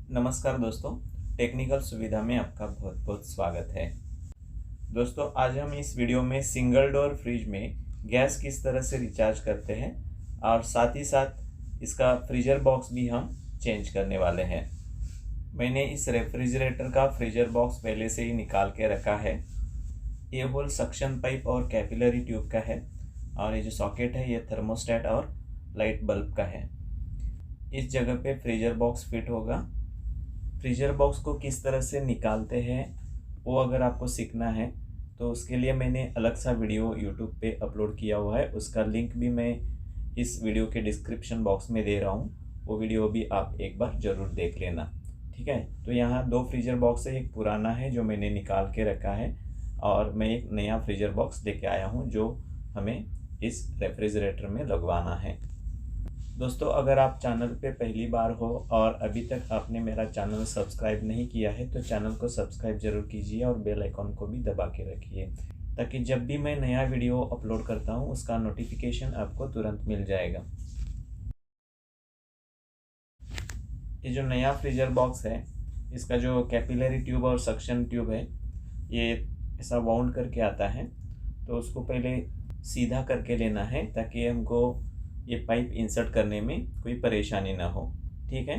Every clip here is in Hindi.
नमस्कार दोस्तों, टेक्निकल सुविधा में आपका बहुत बहुत स्वागत है। दोस्तों, आज हम इस वीडियो में सिंगल डोर फ्रिज में गैस किस तरह से रिचार्ज करते हैं और साथ ही साथ इसका फ्रीजर बॉक्स भी हम चेंज करने वाले हैं। मैंने इस रेफ्रिजरेटर का फ्रीजर बॉक्स पहले से ही निकाल के रखा है। ये होल सक्शन पाइप और कैपिलरी ट्यूब का है और ये जो सॉकेट है ये थर्मोस्टेट और लाइट बल्ब का है। इस जगह पे फ्रीजर बॉक्स फिट होगा। फ्रीजर बॉक्स को किस तरह से निकालते हैं वो अगर आपको सीखना है तो उसके लिए मैंने अलग सा वीडियो यूट्यूब पे अपलोड किया हुआ है। उसका लिंक भी मैं इस वीडियो के डिस्क्रिप्शन बॉक्स में दे रहा हूँ। वो वीडियो भी आप एक बार ज़रूर देख लेना, ठीक है। तो यहाँ दो फ्रीजर बॉक्स है, एक पुराना है जो मैंने निकाल के रखा है और मैं एक नया फ्रीजर बॉक्स लेके आया हूँ जो हमें इस रेफ्रिजरेटर में लगवाना है। दोस्तों, अगर आप चैनल पे पहली बार हो और अभी तक आपने मेरा चैनल सब्सक्राइब नहीं किया है तो चैनल को सब्सक्राइब जरूर कीजिए और बेल आइकॉन को भी दबा के रखिए ताकि जब भी मैं नया वीडियो अपलोड करता हूँ उसका नोटिफिकेशन आपको तुरंत मिल जाएगा। ये जो नया फ्रीजर बॉक्स है इसका जो कैपिलरी ट्यूब और सक्शन ट्यूब है ये ऐसा वाउंड करके आता है, तो उसको पहले सीधा करके लेना है ताकि हमको ये पाइप इंसर्ट करने में कोई परेशानी ना हो, ठीक है।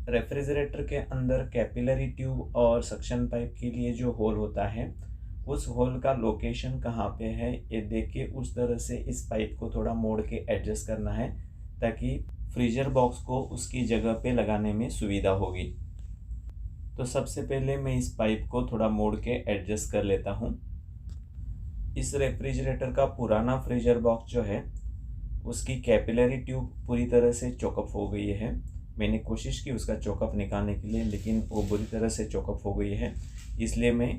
रेफ्रिजरेटर के अंदर कैपिलरी ट्यूब और सक्शन पाइप के लिए जो होल होता है उस होल का लोकेशन कहाँ पे है ये देख के उस तरह से इस पाइप को थोड़ा मोड़ के एडजस्ट करना है ताकि फ्रीजर बॉक्स को उसकी जगह पे लगाने में सुविधा होगी। तो सबसे पहले मैं इस पाइप को थोड़ा मोड़ के एडजस्ट कर लेता हूँ। इस रेफ्रिजरेटर का पुराना फ्रीजर बॉक्स जो है उसकी कैपिलरी ट्यूब पूरी तरह से चोकअप हो गई है। मैंने कोशिश की उसका चोकअप निकालने के लिए लेकिन वो बुरी तरह से चोकअप हो गई है, इसलिए मैं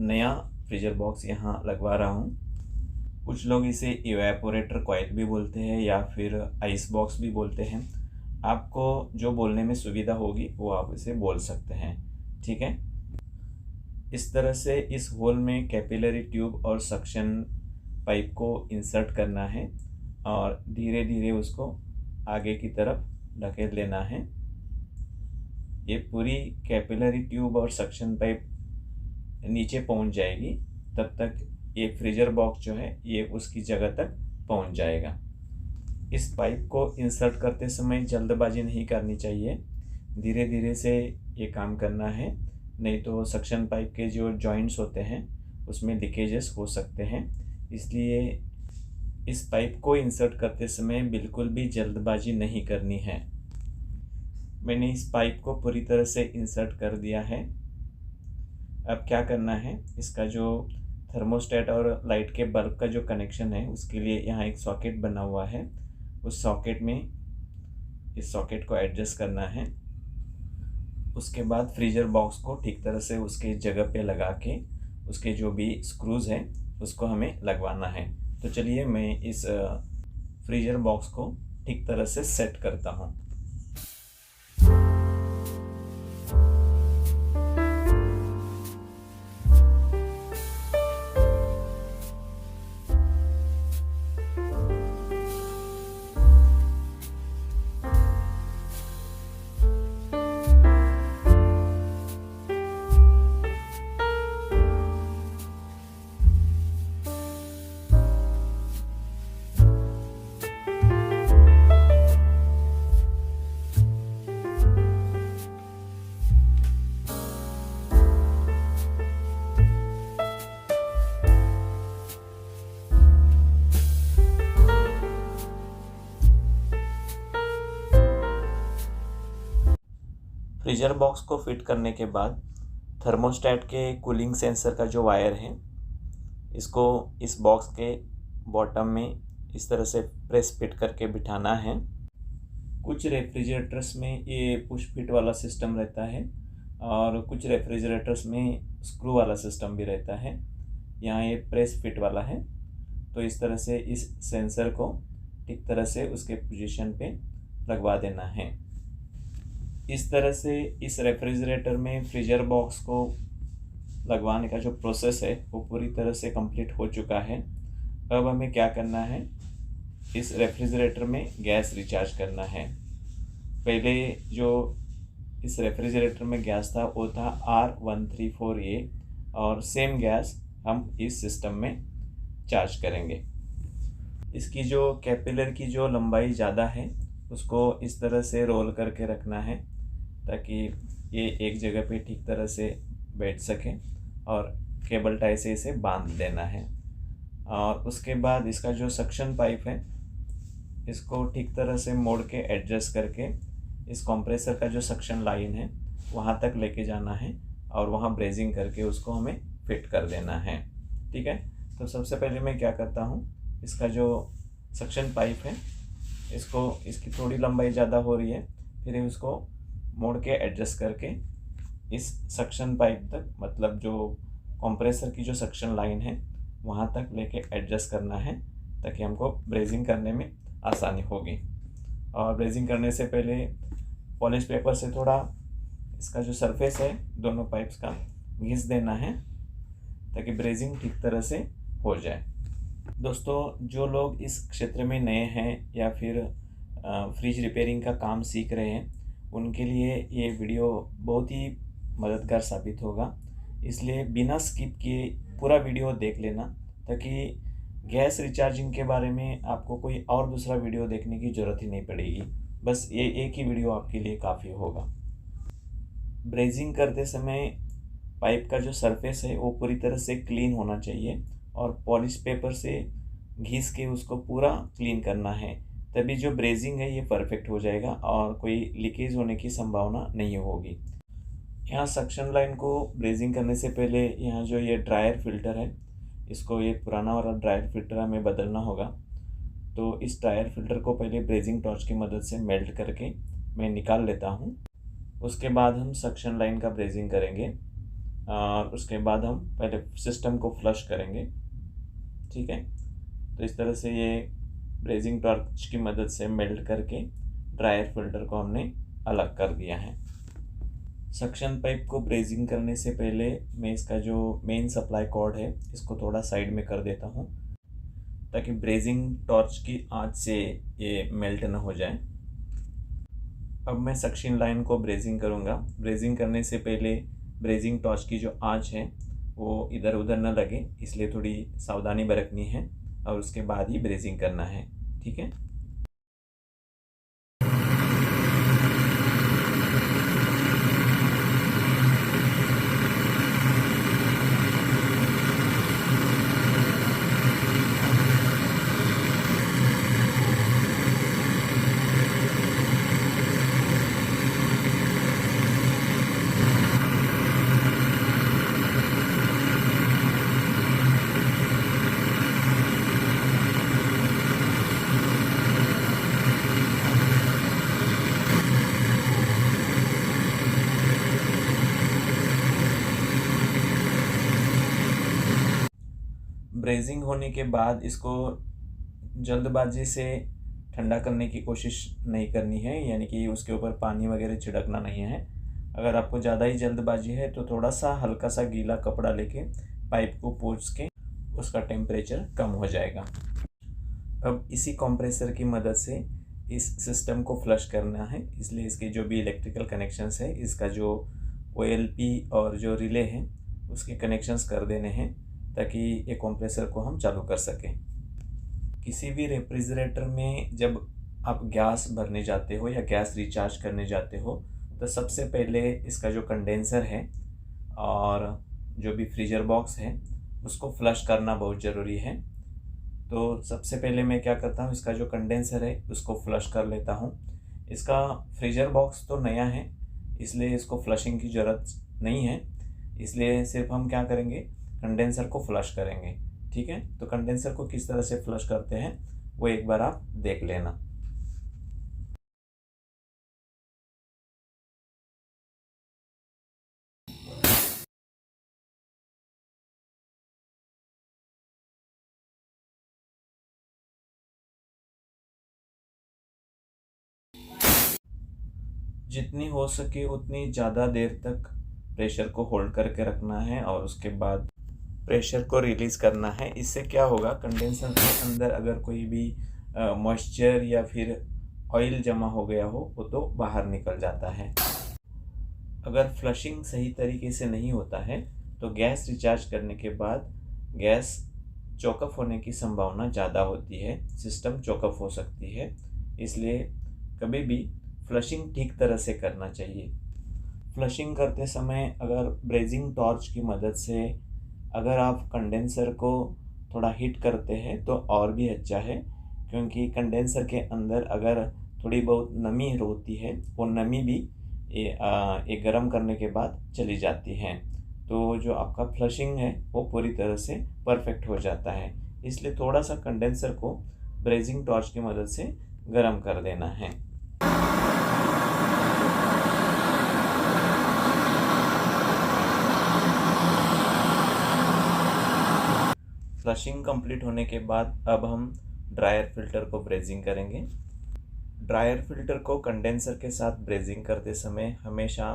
नया फ्रीजर बॉक्स यहाँ लगवा रहा हूँ। कुछ लोग इसे इवेपोरेटर कॉइल भी बोलते हैं या फिर आइस बॉक्स भी बोलते हैं। आपको जो बोलने में सुविधा होगी वो आप इसे बोल सकते हैं, ठीक है। इस तरह से इस होल में कैपिलरी ट्यूब और सक्शन पाइप को इंसर्ट करना है और धीरे धीरे उसको आगे की तरफ ढकेल लेना है। ये पूरी कैपिलरी ट्यूब और सक्शन पाइप नीचे पहुंच जाएगी, तब तक ये फ्रीजर बॉक्स जो है ये उसकी जगह तक पहुंच जाएगा। इस पाइप को इंसर्ट करते समय जल्दबाजी नहीं करनी चाहिए, धीरे धीरे से ये काम करना है, नहीं तो सक्शन पाइप के जो जॉइंट्स होते हैं उसमें लीकेजेस हो सकते हैं। इसलिए इस पाइप को इंसर्ट करते समय बिल्कुल भी जल्दबाजी नहीं करनी है। मैंने इस पाइप को पूरी तरह से इंसर्ट कर दिया है। अब क्या करना है, इसका जो थर्मोस्टेट और लाइट के बल्ब का जो कनेक्शन है उसके लिए यहाँ एक सॉकेट बना हुआ है, उस सॉकेट में इस सॉकेट को एडजस्ट करना है। उसके बाद फ्रीजर बॉक्स को ठीक तरह से उसके जगह पे लगा के उसके जो भी स्क्रूज हैं उसको हमें लगवाना है। तो चलिए मैं इस फ्रीजर बॉक्स को ठीक तरह से सेट करता हूँ। फ्रीजर बॉक्स को फिट करने के बाद थर्मोस्टेट के कूलिंग सेंसर का जो वायर है इसको इस बॉक्स के बॉटम में इस तरह से प्रेस फिट करके बिठाना है। कुछ रेफ्रिजरेटर्स में ये पुश फिट वाला सिस्टम रहता है और कुछ रेफ्रिजरेटर्स में स्क्रू वाला सिस्टम भी रहता है। यहाँ ये प्रेस फिट वाला है, तो इस तरह से इस सेंसर को ठीक तरह से उसके पोजीशन पे लगवा देना है। इस तरह से इस रेफ्रिजरेटर में फ्रीजर बॉक्स को लगवाने का जो प्रोसेस है वो पूरी तरह से कंप्लीट हो चुका है। अब हमें क्या करना है, इस रेफ्रिजरेटर में गैस रिचार्ज करना है। पहले जो इस रेफ्रिजरेटर में गैस था वो था R134A, और सेम गैस हम इस सिस्टम में चार्ज करेंगे। इसकी जो कैपिलर की जो लंबाई ज़्यादा है उसको इस तरह से रोल करके रखना है ताकि ये एक जगह पे ठीक तरह से बैठ सके, और केबल टाई से इसे बांध देना है। और उसके बाद इसका जो सक्शन पाइप है इसको ठीक तरह से मोड़ के एडजस्ट करके इस कंप्रेसर का जो सक्शन लाइन है वहाँ तक लेके जाना है, और वहाँ ब्रेजिंग करके उसको हमें फिट कर देना है। ठीक है, तो सबसे पहले मैं क्या करता हूँ, इसका जो सक्शन पाइप है इसकी थोड़ी लंबाई ज़्यादा हो रही है, फिर उसको मोड़ के एडजस्ट करके इस सक्शन पाइप तक, मतलब जो कंप्रेसर की जो सक्शन लाइन है वहाँ तक लेके एडजस्ट करना है ताकि हमको ब्रेजिंग करने में आसानी होगी। और ब्रेजिंग करने से पहले पॉलिश पेपर से थोड़ा इसका जो सरफेस है दोनों पाइप्स का घिस देना है ताकि ब्रेजिंग ठीक तरह से हो जाए। दोस्तों, जो लोग इस क्षेत्र में नए हैं या फिर फ्रिज रिपेयरिंग का काम सीख रहे हैं उनके लिए ये वीडियो बहुत ही मददगार साबित होगा, इसलिए बिना स्किप किए पूरा वीडियो देख लेना ताकि गैस रिचार्जिंग के बारे में आपको कोई और दूसरा वीडियो देखने की ज़रूरत ही नहीं पड़ेगी। बस ये एक ही वीडियो आपके लिए काफ़ी होगा। ब्रेजिंग करते समय पाइप का जो सरफेस है वो पूरी तरह से क्लीन होना चाहिए, और पॉलिश पेपर से घिस के उसको पूरा क्लीन करना है, तभी जो ब्रेजिंग है ये परफेक्ट हो जाएगा और कोई लीकेज होने की संभावना नहीं होगी। यहाँ सक्शन लाइन को ब्रेजिंग करने से पहले यहाँ जो ये ड्रायर फिल्टर है इसको, ये पुराना वाला ड्रायर फिल्टर हमें बदलना होगा। तो इस ड्रायर फिल्टर को पहले ब्रेजिंग टॉर्च की मदद से मेल्ट करके मैं निकाल लेता हूँ। उसके बाद हम सक्शन लाइन का ब्रेजिंग करेंगे, और उसके बाद हम पहले सिस्टम को फ्लश करेंगे। ठीक है, तो इस तरह से ये ब्रेजिंग टॉर्च की मदद से मेल्ट करके ड्रायर फिल्टर को हमने अलग कर दिया है। सक्शन पाइप को ब्रेजिंग करने से पहले मैं इसका जो मेन सप्लाई कॉर्ड है इसको थोड़ा साइड में कर देता हूँ ताकि ब्रेजिंग टॉर्च की आंच से ये मेल्ट न हो जाए। अब मैं सक्शन लाइन को ब्रेजिंग करूँगा। ब्रेजिंग करने से पहले ब्रेजिंग टॉर्च की जो आंच है वो इधर उधर न लगे, इसलिए थोड़ी सावधानी बरतनी है, और उसके बाद ही ब्रेजिंग करना है। ठीक है, ब्रेजिंग होने के बाद इसको जल्दबाजी से ठंडा करने की कोशिश नहीं करनी है, यानी कि उसके ऊपर पानी वगैरह छिड़कना नहीं है। अगर आपको ज़्यादा ही जल्दबाजी है तो थोड़ा सा हल्का सा गीला कपड़ा लेके पाइप को पोंछ के उसका टेम्परेचर कम हो जाएगा। अब इसी कंप्रेसर की मदद से इस सिस्टम को फ्लश करना है, इसलिए इसके जो भी इलेक्ट्रिकल कनेक्शंस है, इसका जो OLP और जो रिले हैं उसके कनेक्शंस कर देने हैं ताकि ये कंप्रेसर को हम चालू कर सकें। किसी भी रेफ्रिजरेटर में जब आप गैस भरने जाते हो या गैस रिचार्ज करने जाते हो तो सबसे पहले इसका जो कंडेंसर है और जो भी फ्रीजर बॉक्स है उसको फ्लश करना बहुत ज़रूरी है। तो सबसे पहले मैं क्या करता हूँ, इसका जो कंडेंसर है उसको फ्लश कर लेता हूँ। इसका फ्रीजर बॉक्स तो नया है इसलिए इसको फ्लशिंग की ज़रूरत नहीं है, इसलिए सिर्फ हम क्या करेंगे, कंडेंसर को फ्लश करेंगे। ठीक है, तो कंडेंसर को किस तरह से फ्लश करते हैं वो एक बार आप देख लेना। जितनी हो सके उतनी ज़्यादा देर तक प्रेशर को होल्ड करके रखना है और उसके बाद प्रेशर को रिलीज़ करना है। इससे क्या होगा, कंडेंसर के अंदर अगर कोई भी मॉइस्चर या फिर ऑयल जमा हो गया हो वो तो बाहर निकल जाता है। अगर फ्लशिंग सही तरीके से नहीं होता है तो गैस रिचार्ज करने के बाद गैस चोकअप होने की संभावना ज़्यादा होती है, सिस्टम चोकअप हो सकती है। इसलिए कभी भी फ्लशिंग ठीक तरह से करना चाहिए। फ्लशिंग करते समय अगर ब्रेजिंग टॉर्च की मदद से अगर आप कंडेंसर को थोड़ा हीट करते हैं तो और भी अच्छा है, क्योंकि कंडेंसर के अंदर अगर थोड़ी बहुत नमी होती है वो नमी भी ये गर्म करने के बाद चली जाती है, तो जो आपका फ्लशिंग है वो पूरी तरह से परफेक्ट हो जाता है। इसलिए थोड़ा सा कंडेंसर को ब्रेजिंग टॉर्च की मदद से गर्म कर देना है। फ्लशिंग कंप्लीट होने के बाद अब हम ड्रायर फिल्टर को ब्रेजिंग करेंगे। ड्रायर फिल्टर को कंडेंसर के साथ ब्रेजिंग करते समय हमेशा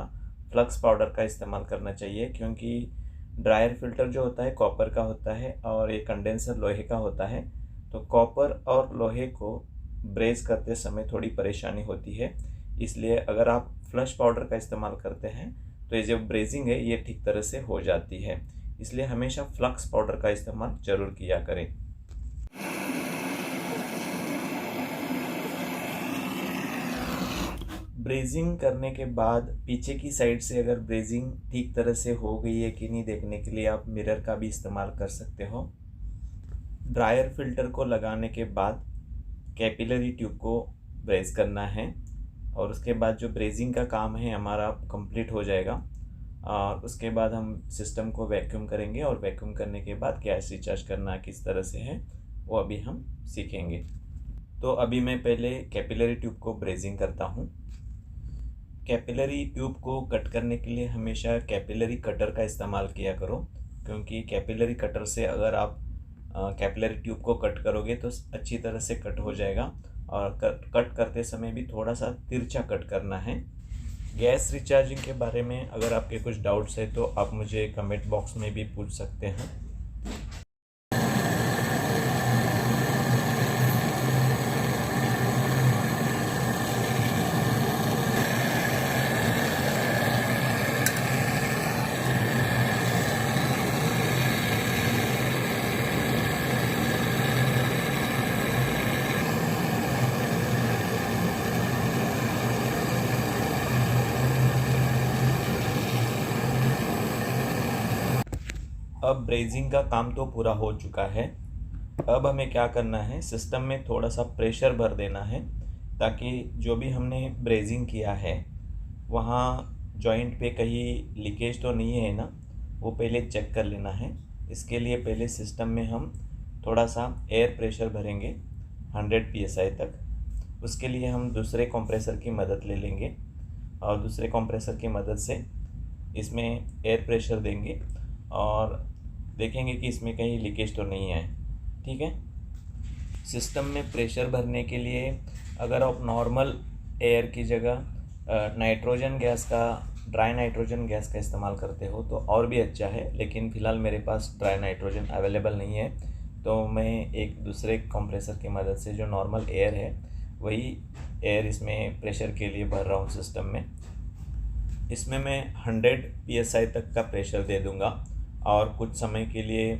फ्लक्स पाउडर का इस्तेमाल करना चाहिए, क्योंकि ड्रायर फिल्टर जो होता है कॉपर का होता है और ये कंडेंसर लोहे का होता है। तो कॉपर और लोहे को ब्रेज करते समय थोड़ी परेशानी होती है, इसलिए अगर आप फ्लश पाउडर का इस्तेमाल करते हैं तो ये जो ब्रेजिंग है ये ठीक तरह से हो जाती है। इसलिए हमेशा फ्लक्स पाउडर का इस्तेमाल ज़रूर किया करें। ब्रेजिंग करने के बाद पीछे की साइड से अगर ब्रेजिंग ठीक तरह से हो गई है कि नहीं देखने के लिए आप मिरर का भी इस्तेमाल कर सकते हो। ड्रायर फिल्टर को लगाने के बाद कैपिलरी ट्यूब को ब्रेज करना है और उसके बाद जो ब्रेजिंग का काम है हमारा कंप्लीट हो जाएगा। और उसके बाद हम सिस्टम को वैक्यूम करेंगे और वैक्यूम करने के बाद गैस रिचार्ज करना किस तरह से है वो अभी हम सीखेंगे। तो अभी मैं पहले कैपिलरी ट्यूब को ब्रेजिंग करता हूँ। कैपिलरी ट्यूब को कट करने के लिए हमेशा कैपिलरी कटर का इस्तेमाल किया करो, क्योंकि कैपिलरी कटर से अगर आप कैपिलरी ट्यूब को कट करोगे तो अच्छी तरह से कट हो जाएगा। और कट करते समय भी थोड़ा सा तिरछा कट करना है। गैस रिचार्जिंग के बारे में अगर आपके कुछ डाउट्स है तो आप मुझे कमेंट बॉक्स में भी पूछ सकते हैं। अब ब्रेजिंग का काम तो पूरा हो चुका है। अब हमें क्या करना है, सिस्टम में थोड़ा सा प्रेशर भर देना है ताकि जो भी हमने ब्रेजिंग किया है वहाँ जॉइंट पे कहीं लीकेज तो नहीं है ना, वो पहले चेक कर लेना है। इसके लिए पहले सिस्टम में हम थोड़ा सा एयर प्रेशर भरेंगे 100 psi तक। उसके लिए हम दूसरे कंप्रेसर की मदद ले लेंगे और दूसरे कंप्रेसर की मदद से इसमें एयर प्रेशर देंगे और देखेंगे कि इसमें कहीं लीकेज तो नहीं है। ठीक है, सिस्टम में प्रेशर भरने के लिए अगर आप नॉर्मल एयर की जगह नाइट्रोजन गैस का, ड्राई नाइट्रोजन गैस का इस्तेमाल करते हो तो और भी अच्छा है, लेकिन फ़िलहाल मेरे पास ड्राई नाइट्रोजन अवेलेबल नहीं है, तो मैं एक दूसरे कंप्रेसर की मदद से जो नॉर्मल एयर है वही एयर इसमें प्रेशर के लिए भर रहा हूँ सिस्टम में। इसमें मैं 100 psi तक का प्रेशर दे दूँगा और कुछ समय के लिए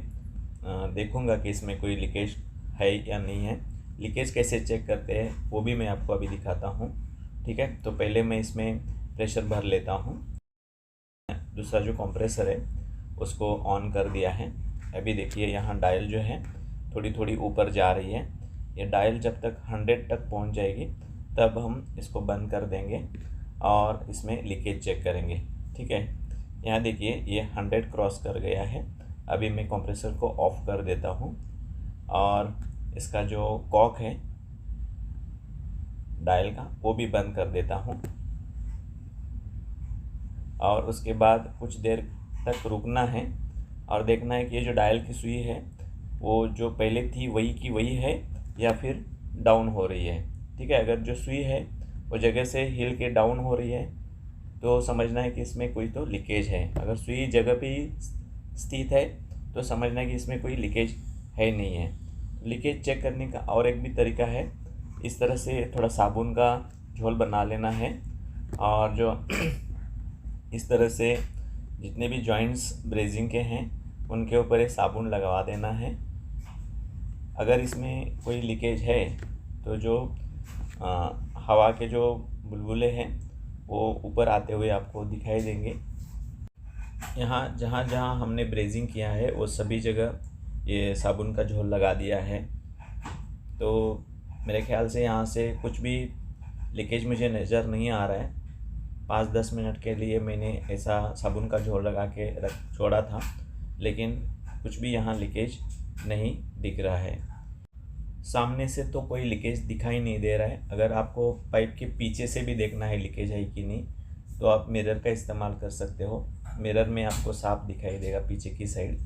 देखूँगा कि इसमें कोई लीकेज है या नहीं है। लीकेज कैसे चेक करते हैं वो भी मैं आपको अभी दिखाता हूँ। ठीक है, तो पहले मैं इसमें प्रेशर भर लेता हूँ। दूसरा जो कंप्रेसर है उसको ऑन कर दिया है। अभी देखिए यहाँ डायल जो है थोड़ी थोड़ी ऊपर जा रही है। ये डायल जब तक 100 तक पहुँच जाएगी तब हम इसको बंद कर देंगे और इसमें लीकेज चेक करेंगे। ठीक है, यहाँ देखिए ये 100 क्रॉस कर गया है। अभी मैं कंप्रेसर को ऑफ कर देता हूँ और इसका जो कॉक है डायल का वो भी बंद कर देता हूँ और उसके बाद कुछ देर तक रुकना है और देखना है कि ये जो डायल की सुई है वो जो पहले थी वही की वही है या फिर डाउन हो रही है। ठीक है, अगर जो सुई है वो जगह से हिल के डाउन हो रही है तो समझना है कि इसमें कोई तो लीकेज है। अगर सुई जगह पे ही स्थित है तो समझना है कि इसमें कोई लीकेज है नहीं है। लीकेज चेक करने का और एक भी तरीका है, इस तरह से थोड़ा साबुन का झोल बना लेना है और जो इस तरह से जितने भी जॉइंट्स ब्रेजिंग के हैं उनके ऊपर ये साबुन लगवा देना है। अगर इसमें कोई लीकेज है तो जो हवा के जो बुलबुले हैं वो ऊपर आते हुए आपको दिखाई देंगे। यहाँ जहाँ जहाँ हमने ब्रेजिंग किया है वो सभी जगह ये साबुन का झोल लगा दिया है। तो मेरे ख्याल से यहाँ से कुछ भी लीकेज मुझे नज़र नहीं आ रहा है। 5-10 मिनट के लिए मैंने ऐसा साबुन का झोल लगा के छोड़ा था, लेकिन कुछ भी यहाँ लीकेज नहीं दिख रहा है। सामने से तो कोई लीकेज दिखाई नहीं दे रहा है। अगर आपको पाइप के पीछे से भी देखना है लीकेज है कि नहीं, तो आप मिरर का इस्तेमाल कर सकते हो। मिरर में आपको साफ दिखाई देगा पीछे की साइड।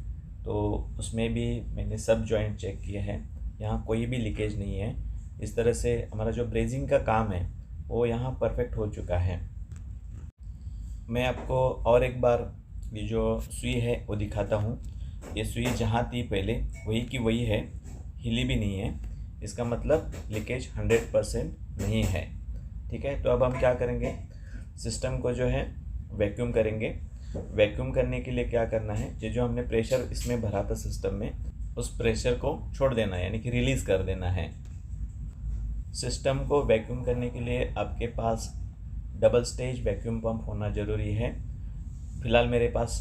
तो उसमें भी मैंने सब जॉइंट चेक किए हैं, यहाँ कोई भी लीकेज नहीं है। इस तरह से हमारा जो ब्रेजिंग का काम है वो यहाँ परफेक्ट हो चुका है। मैं आपको और एक बार ये जो सुई है वो दिखाता हूँ। ये सुई जहाँ थी पहले वही की वही है, हिली भी नहीं है। इसका मतलब लीकेज 100% नहीं है। ठीक है, तो अब हम क्या करेंगे, सिस्टम को जो है वैक्यूम करेंगे। वैक्यूम करने के लिए क्या करना है, ये जो हमने प्रेशर इसमें भरा था सिस्टम में, उस प्रेशर को छोड़ देना है, यानी कि रिलीज़ कर देना है। सिस्टम को वैक्यूम करने के लिए आपके पास डबल स्टेज वैक्यूम पंप होना ज़रूरी है। फ़िलहाल मेरे पास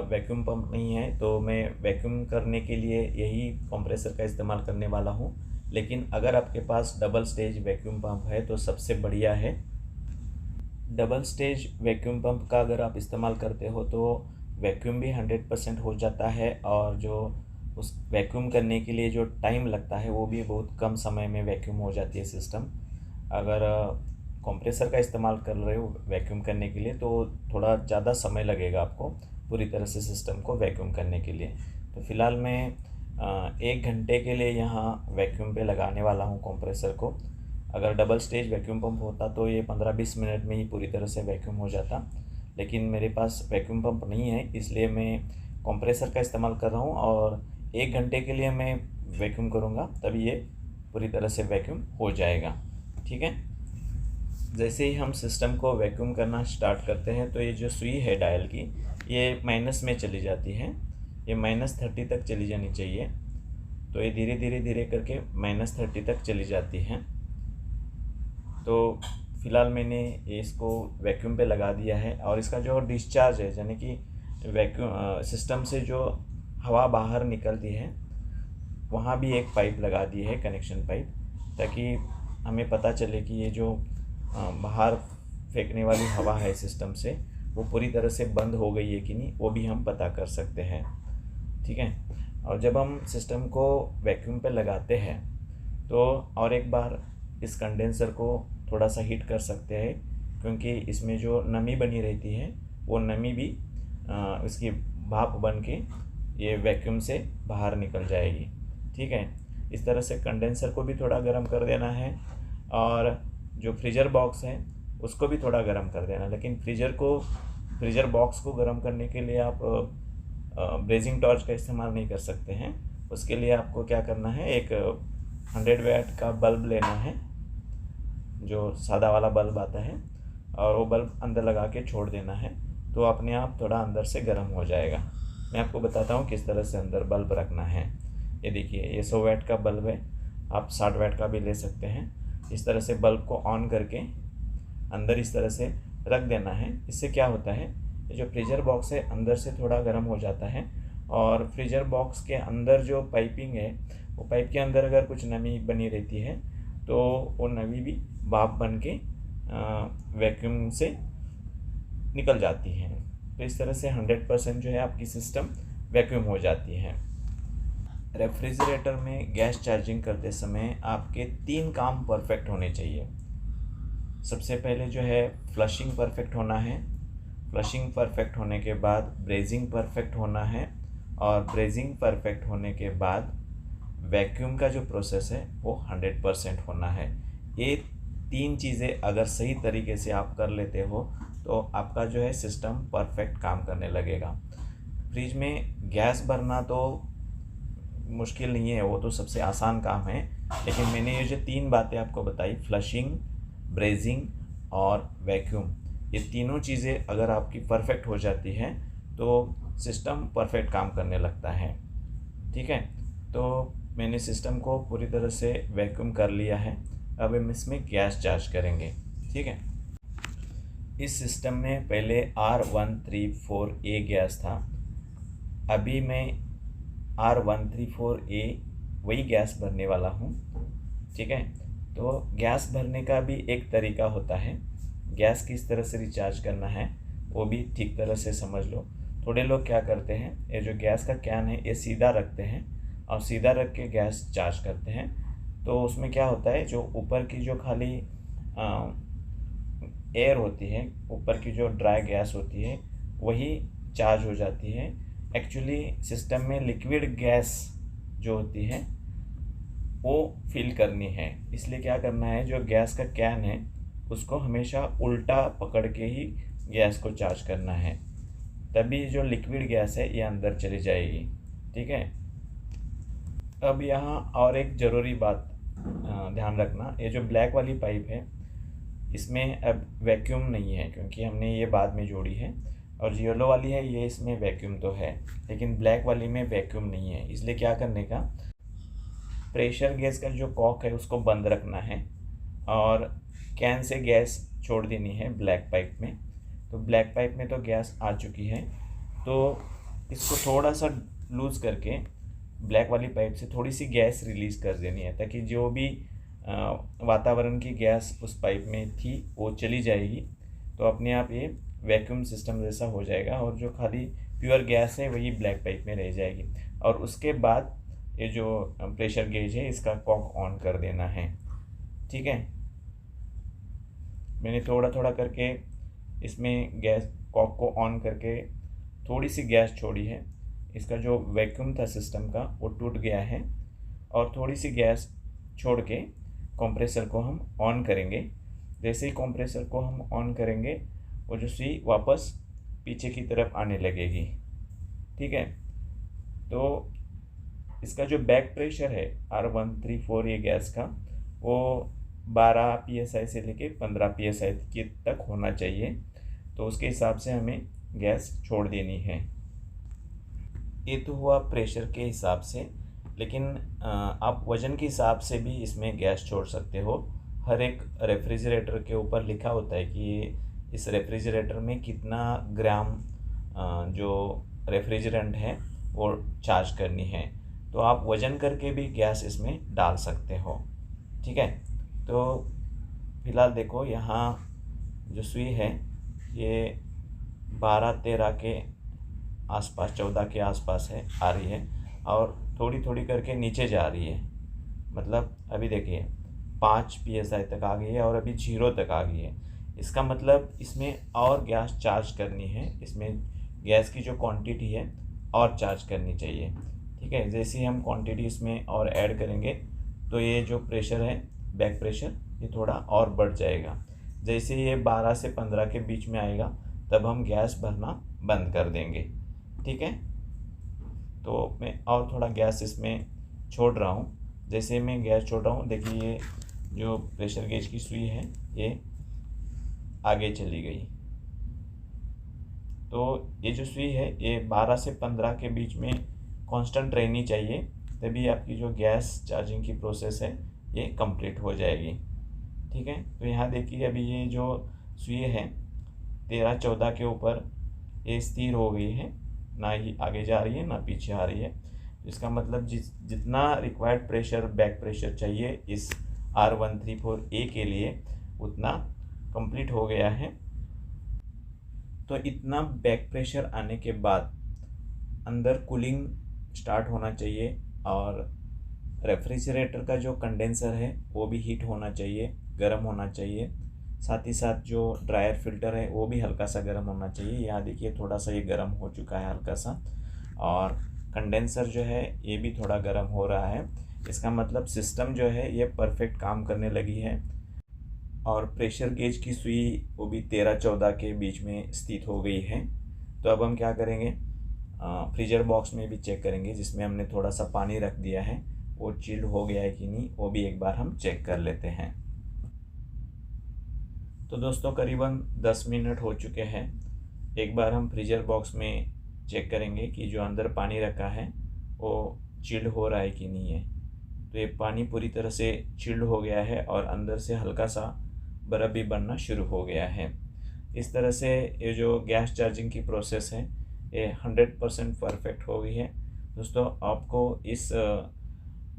वैक्यूम पंप नहीं है, तो मैं वैक्यूम करने के लिए यही कंप्रेसर का इस्तेमाल करने वाला हूँ। लेकिन अगर आपके पास डबल स्टेज वैक्यूम पंप है तो सबसे बढ़िया है। डबल स्टेज वैक्यूम पंप का अगर आप इस्तेमाल करते हो तो वैक्यूम भी 100% हो जाता है, और जो उस वैक्यूम करने के लिए जो टाइम लगता है वो भी बहुत कम समय में वैक्यूम हो जाती है सिस्टम। अगर कंप्रेसर का इस्तेमाल कर रहे हो वैक्यूम करने के लिए तो थोड़ा ज़्यादा समय लगेगा आपको पूरी तरह से सिस्टम को वैक्यूम करने के लिए। तो फ़िलहाल मैं 1 घंटे के लिए यहाँ वैक्यूम पे लगाने वाला हूँ कंप्रेसर को। अगर डबल स्टेज वैक्यूम पंप होता तो ये 15-20 मिनट में ही पूरी तरह से वैक्यूम हो जाता, लेकिन मेरे पास वैक्यूम पंप नहीं है, इसलिए मैं कंप्रेसर का इस्तेमाल कर रहा हूँ और 1 घंटे के लिए मैं वैक्यूम करूँगा, तभी ये पूरी तरह से वैक्यूम हो जाएगा। ठीक है, जैसे ही हम सिस्टम को वैक्यूम करना स्टार्ट करते हैं तो ये जो सुई है डायल की, ये माइनस में चली जाती है। ये -30 तक चली जानी चाहिए। तो ये धीरे धीरे धीरे करके -30 तक चली जाती है। तो फ़िलहाल मैंने इसको वैक्यूम पे लगा दिया है, और इसका जो डिस्चार्ज है, यानी कि वैक्यूम सिस्टम से जो हवा बाहर निकलती है वहाँ भी एक पाइप लगा दी है, कनेक्शन पाइप, ताकि हमें पता चले कि ये जो बाहर फेंकने वाली हवा है सिस्टम से वो पूरी तरह से बंद हो गई है कि नहीं, वो भी हम पता कर सकते हैं। ठीक है, और जब हम सिस्टम को वैक्यूम पे लगाते हैं तो और एक बार इस कंडेंसर को थोड़ा सा हीट कर सकते हैं, क्योंकि इसमें जो नमी बनी रहती है वो नमी भी इसकी भाप बन के ये वैक्यूम से बाहर निकल जाएगी। ठीक है, इस तरह से कंडेंसर को भी थोड़ा गर्म कर देना है, और जो फ्रीजर बॉक्स है उसको भी थोड़ा गर्म कर देना। लेकिन फ्रीजर बॉक्स को गर्म करने के लिए आप ब्रेजिंग टॉर्च का इस्तेमाल नहीं कर सकते हैं। उसके लिए आपको क्या करना है, एक 100 वाट का बल्ब लेना है, जो सादा वाला बल्ब आता है, और वो बल्ब अंदर लगा के छोड़ देना है, तो अपने आप थोड़ा अंदर से गर्म हो जाएगा। मैं आपको बताता हूँ किस तरह से अंदर बल्ब रखना है। ये देखिए, ये 100 वाट का बल्ब है, आप 60 वाट का भी ले सकते हैं। इस तरह से बल्ब को ऑन करके अंदर इस तरह से रख देना है। इससे क्या होता है, ये जो फ्रीजर बॉक्स है अंदर से थोड़ा गर्म हो जाता है, और फ्रीजर बॉक्स के अंदर जो पाइपिंग है वो पाइप के अंदर अगर कुछ नमी बनी रहती है तो वो नमी भी भाप बन के वैक्यूम से निकल जाती है। तो इस तरह से 100% जो है आपकी सिस्टम वैक्यूम हो जाती है। रेफ्रिजरेटर में गैस चार्जिंग करते समय आपके 3 काम परफेक्ट होने चाहिए। सबसे पहले जो है फ्लशिंग परफेक्ट होना है, फ्लशिंग परफेक्ट होने के बाद ब्रेजिंग परफेक्ट होना है, और ब्रेजिंग परफेक्ट होने के बाद वैक्यूम का जो प्रोसेस है वो 100% होना है। ये 3 चीज़ें अगर सही तरीके से आप कर लेते हो तो आपका जो है सिस्टम परफेक्ट काम करने लगेगा। फ्रिज में गैस भरना तो मुश्किल नहीं है, वो तो सबसे आसान काम है, लेकिन मैंने ये जो 3 बातें आपको बताई, फ्लशिंग, ब्रेजिंग और वैक्यूम, ये तीनों चीज़ें अगर आपकी परफेक्ट हो जाती हैं तो सिस्टम परफेक्ट काम करने लगता है। ठीक है, तो मैंने सिस्टम को पूरी तरह से वैक्यूम कर लिया है। अब हम इसमें गैस चार्ज करेंगे। ठीक है, इस सिस्टम में पहले R134A गैस था, अभी मैं R134A वही गैस भरने वाला हूँ। ठीक है, तो गैस भरने का भी एक तरीका होता है। गैस किस तरह से रिचार्ज करना है वो भी ठीक तरह से समझ लो। थोड़े लोग क्या करते हैं, ये जो गैस का कैन है ये सीधा रखते हैं और सीधा रख के गैस चार्ज करते हैं। तो उसमें क्या होता है, जो ऊपर की जो खाली एयर होती है, ऊपर की जो ड्राई गैस होती है वही चार्ज हो जाती है। एक्चुअली सिस्टम में लिक्विड गैस जो होती है वो फिल करनी है। इसलिए क्या करना है, जो गैस का कैन है उसको हमेशा उल्टा पकड़ के ही गैस को चार्ज करना है, तभी जो लिक्विड गैस है ये अंदर चली जाएगी। ठीक है, अब यहाँ और एक ज़रूरी बात ध्यान रखना, ये जो ब्लैक वाली पाइप है इसमें अब वैक्यूम नहीं है क्योंकि हमने ये बाद में जोड़ी है, और जो येलो वाली है ये इसमें वैक्यूम तो है लेकिन ब्लैक वाली में वैक्यूम नहीं है। इसलिए क्या करने का, प्रेशर गैस का जो कॉक है उसको बंद रखना है और कैन से गैस छोड़ देनी है ब्लैक पाइप में। तो ब्लैक पाइप में तो गैस आ चुकी है, तो इसको थोड़ा सा लूज़ करके ब्लैक वाली पाइप से थोड़ी सी गैस रिलीज़ कर देनी है, ताकि जो भी वातावरण की गैस उस पाइप में थी वो चली जाएगी। तो अपने आप ये वैक्यूम सिस्टम जैसा हो जाएगा और जो खाली प्योर गैस है वही ब्लैक पाइप में रह जाएगी। और उसके बाद ये जो प्रेशर गेज है इसका कॉक ऑन कर देना है। ठीक है, मैंने थोड़ा थोड़ा करके इसमें गैस कॉक को ऑन करके थोड़ी सी गैस छोड़ी है। इसका जो वैक्यूम था सिस्टम का वो टूट गया है और थोड़ी सी गैस छोड़ के कंप्रेसर को हम ऑन करेंगे। जैसे ही कंप्रेसर को हम ऑन करेंगे वो जो सुई वापस पीछे की तरफ आने लगेगी। ठीक है, तो इसका जो बैक प्रेशर है R134A गैस का वो 12 PSI से लेके 15 PSI के तक होना चाहिए। तो उसके हिसाब से हमें गैस छोड़ देनी है। ये तो हुआ प्रेशर के हिसाब से, लेकिन आप वज़न के हिसाब से भी इसमें गैस छोड़ सकते हो। हर एक रेफ्रिजरेटर के ऊपर लिखा होता है कि इस रेफ्रिजरेटर में कितना ग्राम जो रेफ्रिजरेंट है वो चार्ज करनी है, तो आप वज़न करके भी गैस इसमें डाल सकते हो। ठीक है, तो फिलहाल देखो यहाँ जो सुई है ये 12-13 के आसपास, 14 के आसपास है, आ रही है और थोड़ी थोड़ी करके नीचे जा रही है। मतलब अभी देखिए 5 PSI तक आ गई है और अभी 0 तक आ गई है। इसका मतलब इसमें और गैस चार्ज करनी है, इसमें गैस की जो क्वांटिटी है और चार्ज करनी चाहिए। ठीक है, जैसे ही हम क्वांटिटी इसमें और ऐड करेंगे तो ये जो प्रेशर है बैक प्रेशर ये थोड़ा और बढ़ जाएगा। जैसे ये 12 से 15 के बीच में आएगा तब हम गैस भरना बंद कर देंगे। ठीक है, तो मैं और थोड़ा गैस इसमें छोड़ रहा हूँ। जैसे मैं गैस छोड़ रहा हूँ देखिए ये जो प्रेशर गेज की सुई है ये आगे चली गई। तो ये जो सुई है ये 12 से 15 के बीच में कांस्टेंट रहनी चाहिए, तभी आपकी जो गैस चार्जिंग की प्रोसेस है ये कंप्लीट हो जाएगी। ठीक है, तो यहाँ देखिए अभी ये जो सुई है 13-14 के ऊपर ये स्थिर हो गई है, ना ही आगे जा रही है ना पीछे आ रही है। तो इसका मतलब जितना रिक्वायर्ड प्रेशर बैक प्रेशर चाहिए इस R134A के लिए उतना कंप्लीट हो गया है। तो इतना बैक प्रेशर आने के बाद अंदर कूलिंग स्टार्ट होना चाहिए और रेफ्रिजरेटर का जो कंडेंसर है वो भी हीट होना चाहिए, गर्म होना चाहिए। साथ ही साथ जो ड्रायर फिल्टर है वो भी हल्का सा गर्म होना चाहिए। यहाँ देखिए थोड़ा सा ये गर्म हो चुका है हल्का सा, और कंडेंसर जो है ये भी थोड़ा गर्म हो रहा है। इसका मतलब सिस्टम जो है ये परफेक्ट काम करने लगी है। और प्रेशर गेज की सुई वो भी 13-14 के बीच में स्थित हो गई है। तो अब हम क्या करेंगे, फ्रीजर बॉक्स में भी चेक करेंगे जिसमें हमने थोड़ा सा पानी रख दिया है वो चिल्ड हो गया है कि नहीं, वो भी एक बार हम चेक कर लेते हैं। तो दोस्तों करीबन 10 मिनट हो चुके हैं। एक बार हम फ्रीजर बॉक्स में चेक करेंगे कि जो अंदर पानी रखा है वो चिल्ड हो रहा है कि नहीं है। तो ये पानी पूरी तरह से चिल्ड हो गया है और अंदर से हल्का सा बर्फ़ भी बनना शुरू हो गया है। इस तरह से ये जो गैस चार्जिंग की प्रोसेस है ये 100% परफेक्ट हो गई है। दोस्तों आपको इस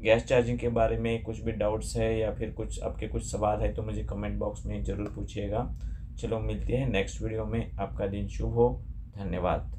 गैस चार्जिंग के बारे में कुछ भी डाउट्स है या फिर कुछ आपके कुछ सवाल है तो मुझे कमेंट बॉक्स में ज़रूर पूछिएगा। चलो मिलते हैं नेक्स्ट वीडियो में। आपका दिन शुभ हो। धन्यवाद।